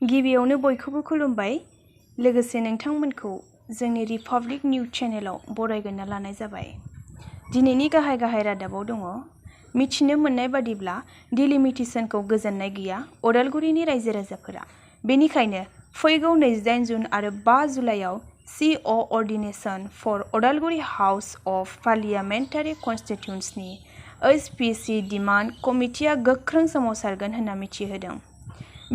गिबियावनो बयखौबो खुलुमबाय। लोगोसे नोंथांमोनखौ जोंनि रिपाब्लिक निउज चेनेलाव बरायग्रोना लानाय जाबाय। दिनैनि गाहाय रादाबाव दङ। मिथिनो मोननाय बादिब्ला डिलिमिटेसनखौ गोजोननाय गैया अदालगुरिनि रायजो राजाफोरा। बेनिखायनो फैगौ 28 जुन आरो 5 जुलाइआव CO coordination for Udalguri house of parliamentary कन्स्टिट्युएन्सिनि HPC डिमान्ड कमिटिया गोख्रों सोमावसारगोन होनना मिथिहोदों।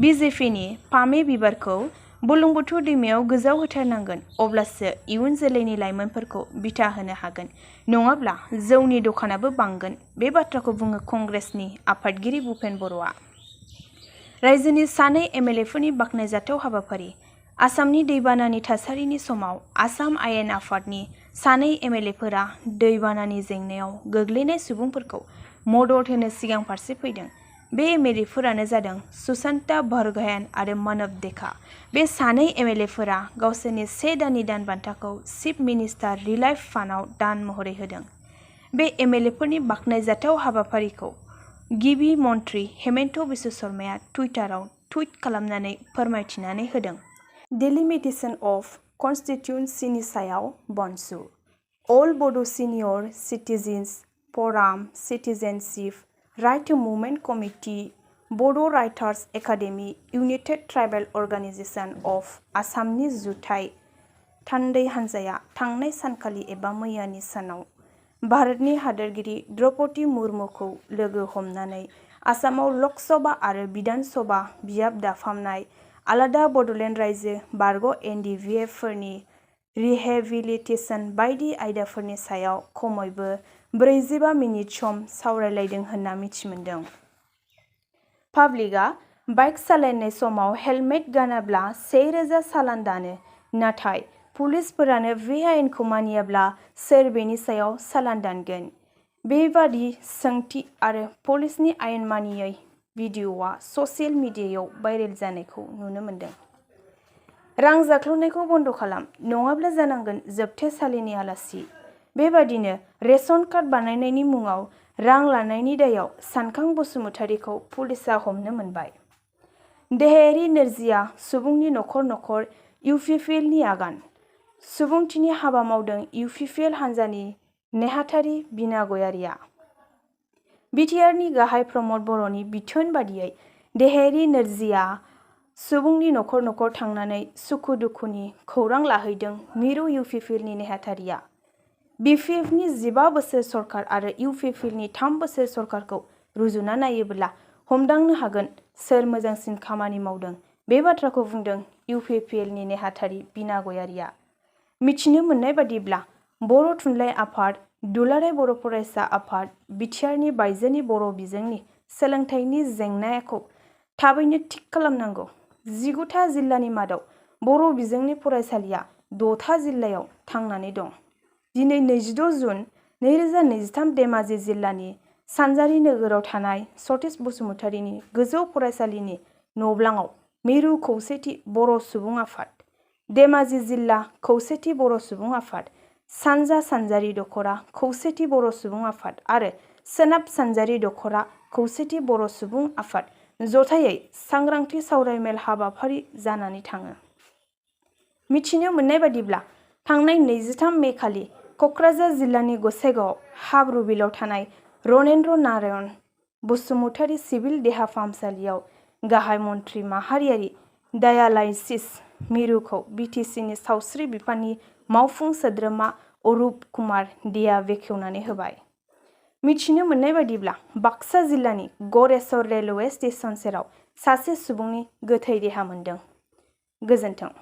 BJPनि फामे बिबारखौ बुरलुंबुथुर दैमायाव गोजाव होथारनांगोन, अब्लासो इयुन जोलैनि लाइमोनफोरखौ बिथा होनो हागोन, नङाब्ला जौनि दखानाबो बांगोन। बे बाथ्राखौ बुङो कंग्रेसनि आफादगिरि भुपेन बर'आ। रायजोनि सानै MLAफोरनि बाख्नायजाथाव हाबाफारि। आसामनि दैबानानि थासारिनि समाव आसाम आयेन आफादनि सानै MLAफोरा दैबानानि जेंनायाव गोग्लैनाय सुबुंफोरखौ मदद होनो सिगां फारसे फैदों। बे MLAफोरानो जादों सुशान्ता बरग'हेन आरो मानब देखा। बे सानै MLAफोरा गावसोरनि 1 दाननि दान बान्थाखौ चिफ मिनिस्टार रिलाइफ फान्डआव दान महरै होदों। बे MLAफोरनि बाख्नायजाथाव हाबाफारिखौ गिबि मन्थ्रि हेमन्त बिश्व शर्माया टुइटाराव टुइट खालामनानै फोरमायथिनानै होदों। डिलिमिटेशन अफ कन्स्टिट्युएन्सिनि सायाव बनसु। All Bodo' senior citizens forum, citizenship right movement committee, Bodo' writers academy, united tribal organisation of आसामनि जुथाइ थान्दै हान्जाया थांनाय सानखालि एबा मैयानि सानाव भारतनि हादोरगिरि द्रौपदी मुर्मुखौ लोगो हमनानै आसामाव लकसभा आरो बिधान सभा बियाब दाफामनाय आलादा बड'लेण्ड रायजो बारग' NDVFफोरनि रिहेबिलिटेसन बायदि आयदाफोरनि सायाव खमैबो 45 मिनिट सम सावरायलायदों होनना मिथिमोनदों। पाब्लिकआ बाइक सालायनाय समाव हेलमेट गानाब्ला 1000 सालान दानो, नाथाय पुलिसफोरानो बे आयेनखौ मानियाब्ला सोर बेनि सायाव सालान दानगोन? बेबादि सोंथि आरो पुलिसनि आयेन मानियै भिडिअ'आ ससियेल मिडियायाव भाइरेल जानायखौ नुनो मोनदों। रां जाख्ल'नायखौ बन्द' खालाम, नङाब्ला जानांगोन जोबथेसालिनि आलासि। बेबादिनो रेशन कार्ड बानायनायनि मुङाव रां लानायनि दायाव सानखां बसुमतारीखौ पुलिसआ हमनो मोनबाय। देहायारि नोरजिया सुबुंनि नखर UPPLनि आगान। सुबुंथिनि हाबा मावदों UPPL हान्जानि नेहाथारि बिना गयारिया। BTRनि गाहाय प्रमद बर'नि बिथोन बादियै देहायारि नोरजिया सुबुंनि नखर थांनानै सुखु दुखुनि खौरां लाहैदों मिरु UPPLनि नेहाथारिया। BPFनि 15 बोसोर सरकार आरो UPPLनि 3 बोसोर सरकारखौ रुजुना नायोब्ला हमदांनो हागोन सोर मोजांसिन खामानि मावदों। बे बाथ्राखौ बुंदों UPPLनि नेहाथारि बिना गयारिया। मिथिनो मोननाय बादिब्ला बर' थुनलाइ आफाद, दुलाराय बर' फरायसा आफाद, BTRनि बायजोनि बर' बिजोंनि सोलोंथाइनि जेंनाखौ थाबैनो थिक खालामनांगौ। 19था जिल्लानि मादाव बर' बिजोंनि फरायसालिया 6था जिल्लायाव थांनानै दं। दिनै 26 जुन 2023 धेमाजि जिल्लानि सानजारि नोगोराव थानाय सतीश बसुमतारीनि गोजौ फरायसालिनि नब्लाङाव मिरु खौसेथि बर' सुबुं आफाद, धेमाजि जिल्ला खौसेथि बर' सुबुं आफाद, सानजा सानजारि दख'रा खौसेथि बर' सुबुं आफाद आरो सोनाब सानजारि दख'रा खौसेथि बर' सुबुं आफाद जथायै सांग्रांथि सावरायमेल हाबाफारि जानानै थाङो। मिथिनो मोननाय बादिब्ला थांनाय 23 मे खालि क'क्राझार जिल्लानि गसाइगावआव हाब्रुबिलाव थानाय रनेन्द्र नारायण बसुमतारी सिभिल देहा फाहामसालियाव गाहाय मन्थ्रि माहारियारि डायालाइसिस मिरुखौ BTCनि सावस्रि बिफाननि मावफुं सोद्रोमा अरुप कुमार देआ बेखेवनानै होबाय। मिथिनो मोननाय बादिब्ला बाक्सा जिल्लानि गरेस्वर रेलवे स्टेशन सेराव सासे सुबुंनि गोथै देहा मोनदों। गोजोन्थों।